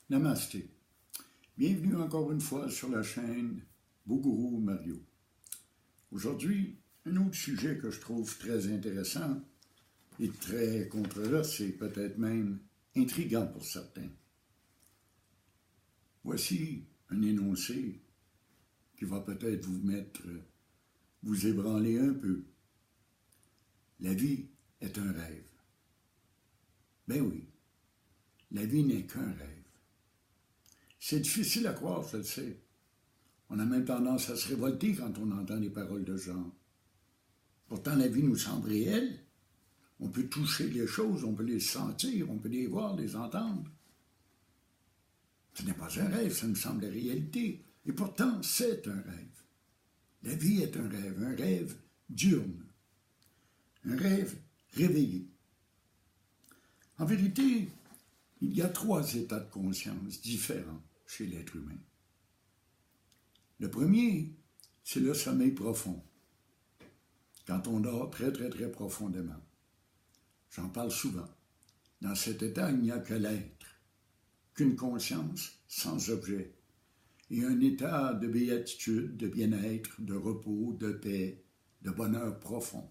Namasté. Bienvenue encore une fois sur la chaîne Bougourou Mario. Aujourd'hui, un autre sujet que je trouve très intéressant et très controversé, peut-être même intriguant pour certains. Voici un énoncé qui va peut-être vous ébranler un peu. La vie est un rêve. Ben oui, la vie n'est qu'un rêve. C'est difficile à croire, je le sais. On a même tendance à se révolter quand on entend des paroles de genre. Pourtant, la vie nous semble réelle. On peut toucher les choses, on peut les sentir, on peut les voir, les entendre. Ce n'est pas un rêve, ça nous semble la réalité. Et pourtant, c'est un rêve. La vie est un rêve diurne, un rêve réveillé. En vérité, il y a 3 états de conscience différents chez l'être humain. Le premier, c'est le sommeil profond, quand on dort très, très, très profondément. J'en parle souvent. Dans cet état, il n'y a que l'être, qu'une conscience sans objet, et un état de béatitude, de bien-être, de repos, de paix, de bonheur profond.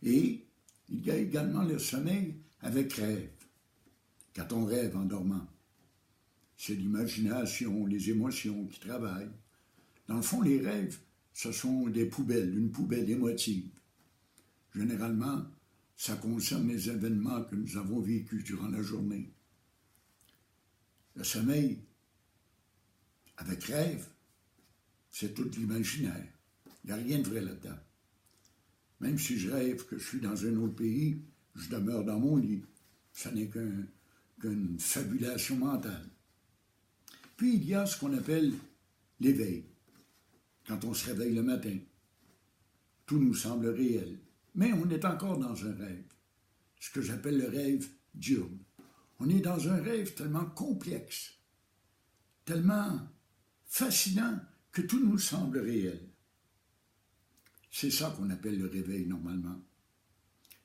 Et il y a également le sommeil avec rêve, quand on rêve en dormant. C'est l'imagination, les émotions qui travaillent. Dans le fond, les rêves, ce sont des poubelles, une poubelle émotive. Généralement, ça concerne les événements que nous avons vécus durant la journée. Le sommeil avec rêve, c'est tout l'imaginaire. Il n'y a rien de vrai là-dedans. Même si je rêve que je suis dans un autre pays, je demeure dans mon lit. Ça n'est qu'une fabulation mentale. Puis il y a ce qu'on appelle l'éveil. Quand on se réveille le matin, tout nous semble réel. Mais on est encore dans un rêve, ce que j'appelle le rêve diurne. On est dans un rêve tellement complexe, tellement fascinant que tout nous semble réel. C'est ça qu'on appelle le réveil normalement.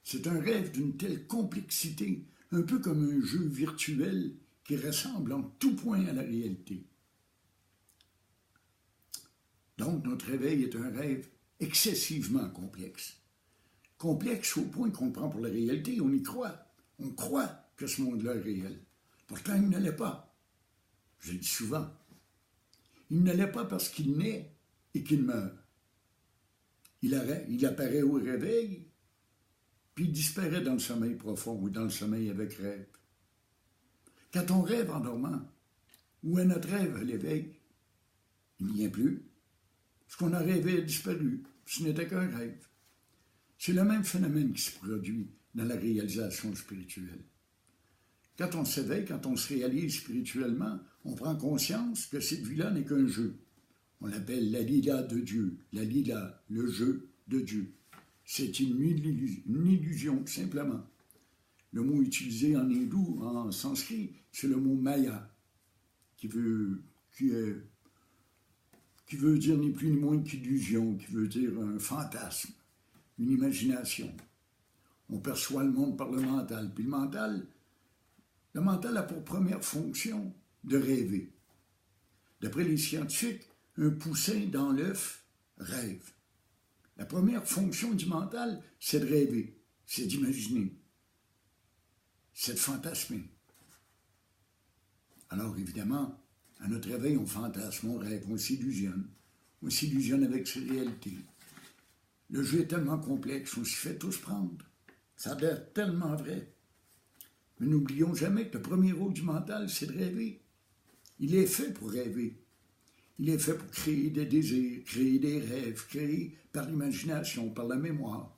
C'est un rêve d'une telle complexité, un peu comme un jeu virtuel qui ressemble en tout point à la réalité. Donc, notre réveil est un rêve excessivement complexe. Complexe au point qu'on le prend pour la réalité, on y croit. On croit que ce monde-là est réel. Pourtant, il ne l'est pas. Je le dis souvent. Il ne l'est pas parce qu'il naît et qu'il meurt. Il apparaît au réveil, puis il disparaît dans le sommeil profond ou dans le sommeil avec rêve. Quand on rêve en dormant, où est notre rêve à l'éveil? Il n'y vient plus. Ce qu'on a rêvé a disparu. Ce n'était qu'un rêve. C'est le même phénomène qui se produit dans la réalisation spirituelle. Quand on s'éveille, quand on se réalise spirituellement, on prend conscience que cette vie-là n'est qu'un jeu. On l'appelle la lila de Dieu, la lila, le jeu de Dieu. C'est une illusion, simplement. Le mot utilisé en hindou, en sanskrit, c'est le mot maya, qui veut dire ni plus ni moins qu'illusion, qui veut dire un fantasme, une imagination. On perçoit le monde par le mental. Puis le mental a pour première fonction de rêver. D'après les scientifiques, un poussin dans l'œuf rêve. La première fonction du mental, c'est de rêver, c'est d'imaginer, c'est de fantasmer. Alors évidemment, à notre réveil, on fantasme, on rêve, on s'illusionne avec ses réalités. Le jeu est tellement complexe, on s'y fait tous prendre. Ça a l'air tellement vrai. Mais n'oublions jamais que le premier rôle du mental, c'est de rêver. Il est fait pour rêver. Il est fait pour créer des désirs, créer des rêves, créer par l'imagination, par la mémoire.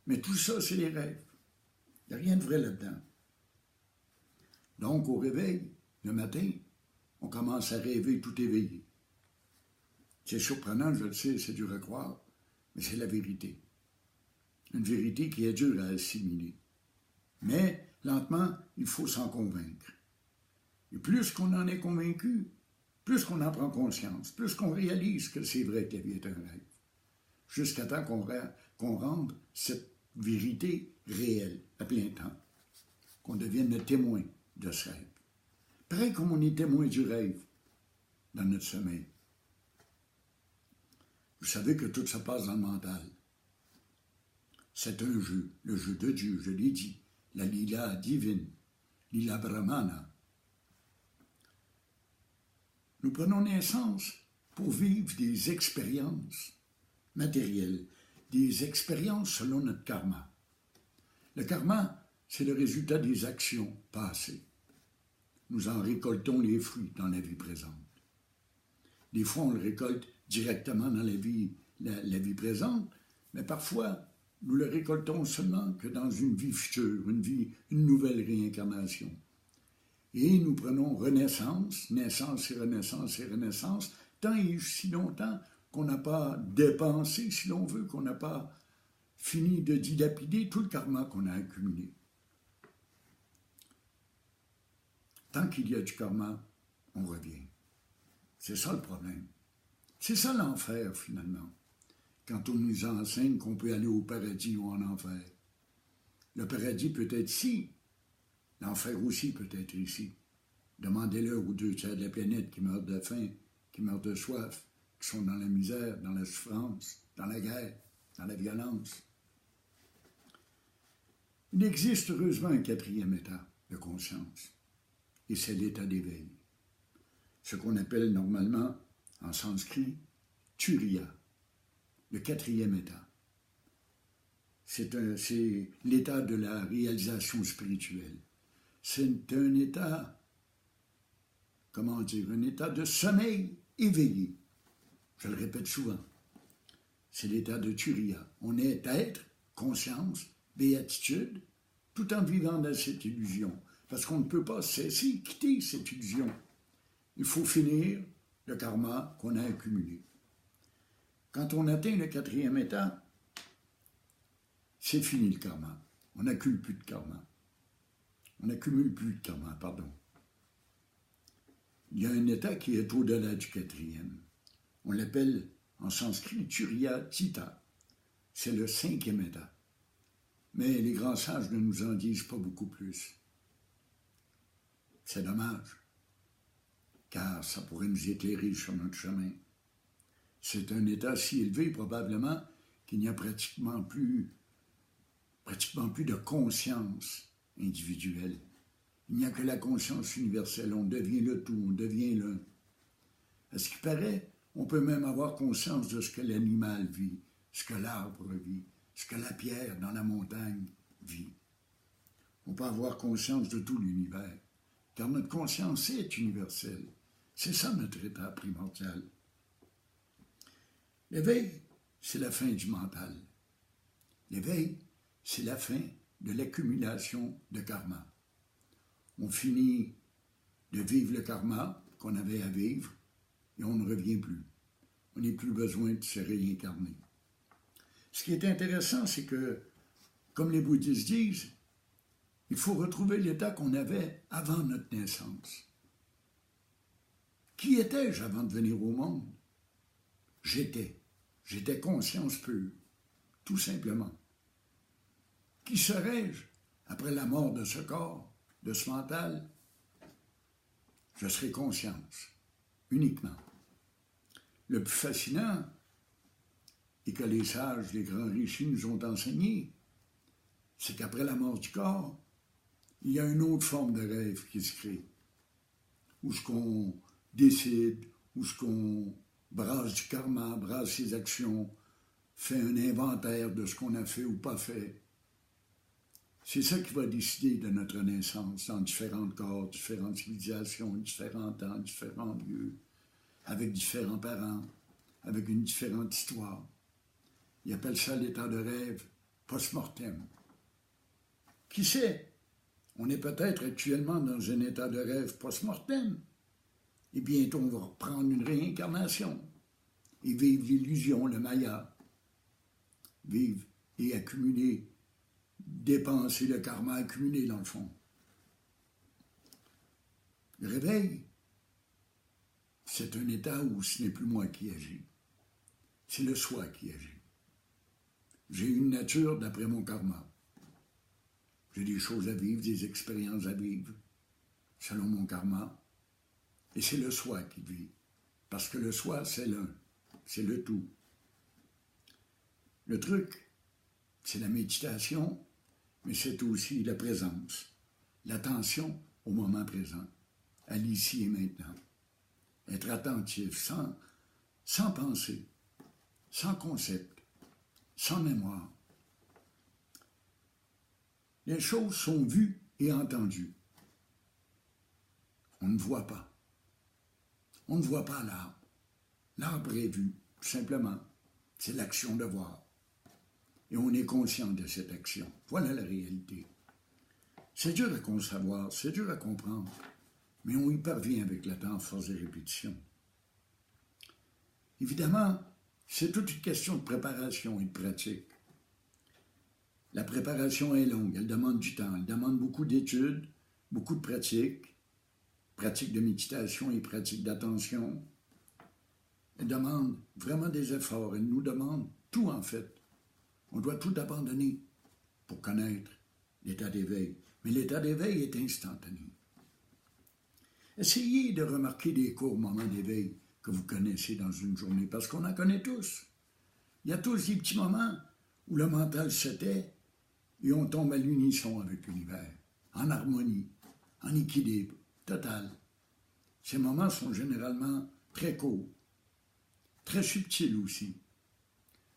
Mais tout ça, c'est les rêves. Il n'y a rien de vrai là-dedans. Donc, au réveil, le matin, on commence à rêver tout éveillé. C'est surprenant, je le sais, c'est dur à croire, mais c'est la vérité. Une vérité qui est dure à assimiler. Mais, lentement, il faut s'en convaincre. Et plus qu'on en est convaincu, plus qu'on en prend conscience, plus qu'on réalise que c'est vrai que la vie est un rêve. Jusqu'à temps qu'on rende cette vérité réelle, à plein temps. Qu'on devienne le témoin de ce rêve. Pareil comme on est témoin du rêve dans notre sommeil. Vous savez que tout se passe dans le mental. C'est un jeu, le jeu de Dieu, je l'ai dit, la lila divine, lila brahmana. Nous prenons naissance pour vivre des expériences matérielles, des expériences selon notre karma. Le karma, c'est le résultat des actions passées. Nous en récoltons les fruits dans la vie présente. Des fois, on le récolte directement dans la vie présente, mais parfois, nous le récoltons seulement que dans une vie future, une nouvelle réincarnation. Et nous prenons renaissance, naissance et renaissance et renaissance, tant et si longtemps qu'on n'a pas dépensé, si l'on veut, qu'on n'a pas fini de dilapider tout le karma qu'on a accumulé. Tant qu'il y a du karma, on revient. C'est ça le problème. C'est ça l'enfer, finalement. Quand on nous enseigne qu'on peut aller au paradis ou en enfer. Le paradis peut être ici. L'enfer aussi peut être ici. Demandez-le aux 2 tiers de la planète qui meurent de faim, qui meurent de soif, qui sont dans la misère, dans la souffrance, dans la guerre, dans la violence. Il existe heureusement un 4e état de conscience. Et c'est l'état d'éveil. Ce qu'on appelle normalement, en sanskrit, turiya, le 4e état. C'est l'état de la réalisation spirituelle. C'est un état, comment dire, un état de sommeil éveillé. Je le répète souvent. C'est l'état de turiya. On est être, conscience, béatitude, tout en vivant dans cette illusion. Parce qu'on ne peut pas cesser, quitter cette illusion. Il faut finir le karma qu'on a accumulé. Quand on atteint le 4e état, c'est fini le karma. On n'accumule plus de karma. On n'accumule plus de karma, pardon. Il y a un état qui est au-delà du 4e. On l'appelle en sanskrit Turiya Tita. C'est le 5e état. Mais les grands sages ne nous en disent pas beaucoup plus. C'est dommage, car ça pourrait nous éclairer sur notre chemin. C'est un état si élevé, probablement, qu'il n'y a pratiquement plus de conscience individuelle. Il n'y a que la conscience universelle. On devient le tout, on devient l'un. À ce qui paraît, on peut même avoir conscience de ce que l'animal vit, ce que l'arbre vit, ce que la pierre dans la montagne vit. On peut avoir conscience de tout l'univers. Car notre conscience est universelle. C'est ça notre état primordial. L'éveil, c'est la fin du mental. L'éveil, c'est la fin de l'accumulation de karma. On finit de vivre le karma qu'on avait à vivre et on ne revient plus. On n'a plus besoin de se réincarner. Ce qui est intéressant, c'est que, comme les bouddhistes disent, il faut retrouver l'état qu'on avait avant notre naissance. Qui étais-je avant de venir au monde? J'étais conscience pure, tout simplement. Qui serais-je après la mort de ce corps, de ce mental? Je serai conscience, uniquement. Le plus fascinant, et que les sages, les grands riches nous ont enseigné, c'est qu'après la mort du corps, il y a une autre forme de rêve qui se crée, où ce qu'on décide, où ce qu'on brasse du karma, brasse ses actions, fait un inventaire de ce qu'on a fait ou pas fait. C'est ça qui va décider de notre naissance dans différents corps, différentes civilisations, différents temps, différents lieux, avec différents parents, avec une différente histoire. Ils appellent ça l'état de rêve post-mortem. Qui sait? On est peut-être actuellement dans un état de rêve post-mortem. Et bientôt, on va reprendre une réincarnation et vivre l'illusion, le maya. Vivre et accumuler, dépenser le karma accumulé, dans le fond. Le réveil, c'est un état où ce n'est plus moi qui agis. C'est le soi qui agit. J'ai une nature d'après mon karma. J'ai des choses à vivre, des expériences à vivre, selon mon karma. Et c'est le soi qui vit. Parce que le soi, c'est l'un. C'est le tout. Le truc, c'est la méditation, mais c'est aussi la présence, l'attention au moment présent, à l'ici et maintenant. Être attentif, sans pensée, sans concept, sans mémoire. Les choses sont vues et entendues. On ne voit pas. On ne voit pas l'arbre. L'arbre est vu, tout simplement. C'est l'action de voir. Et on est conscient de cette action. Voilà la réalité. C'est dur à concevoir, c'est dur à comprendre, mais on y parvient avec le temps, force de répétition. Évidemment, c'est toute une question de préparation et de pratique. La préparation est longue, elle demande du temps, elle demande beaucoup d'études, beaucoup de pratiques de méditation et pratiques d'attention. Elle demande vraiment des efforts, elle nous demande tout en fait. On doit tout abandonner pour connaître l'état d'éveil. Mais l'état d'éveil est instantané. Essayez de remarquer des courts moments d'éveil que vous connaissez dans une journée, parce qu'on en connaît tous. Il y a tous des petits moments où le mental se tait et on tombe à l'unisson avec l'univers, en harmonie, en équilibre total. Ces moments sont généralement très courts, très subtils aussi.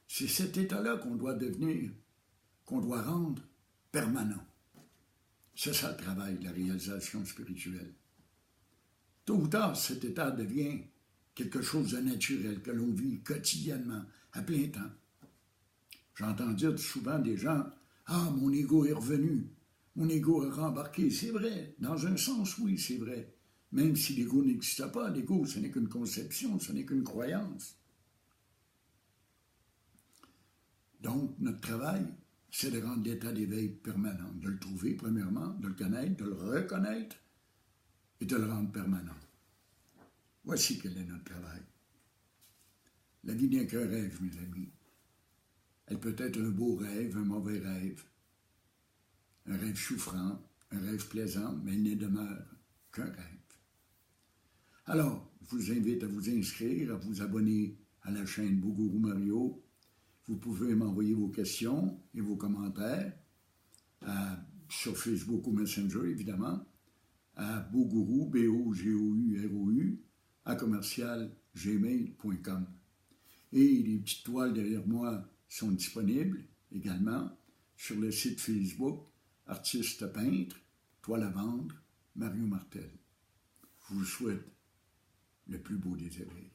C'est cet état-là qu'on doit rendre permanent. C'est ça le travail de la réalisation spirituelle. Tôt ou tard, cet état devient quelque chose de naturel que l'on vit quotidiennement, à plein temps. J'entends dire souvent des gens « Ah, mon ego est revenu, mon ego est rembarqué ». C'est vrai, dans un sens, oui, c'est vrai. Même si l'ego n'existe pas, l'ego, ce n'est qu'une conception, ce n'est qu'une croyance. Donc, notre travail, c'est de rendre l'état d'éveil permanent, de le trouver premièrement, de le connaître, de le reconnaître et de le rendre permanent. Voici quel est notre travail. La vie n'est qu'un rêve, mes amis. Elle peut être un beau rêve, un mauvais rêve, un rêve souffrant, un rêve plaisant, mais il ne demeure qu'un rêve. Alors, je vous invite à vous inscrire, à vous abonner à la chaîne Bougourou Mario. Vous pouvez m'envoyer vos questions et vos commentaires sur Facebook ou Messenger, évidemment, à Bougourou, B-O-G-O-U-R-O-U, @gmail.com. Et les petites toiles derrière moi sont disponibles également sur le site Facebook, artiste peintre, toile à vendre, Mario Martel. Je vous souhaite le plus beau des éveils.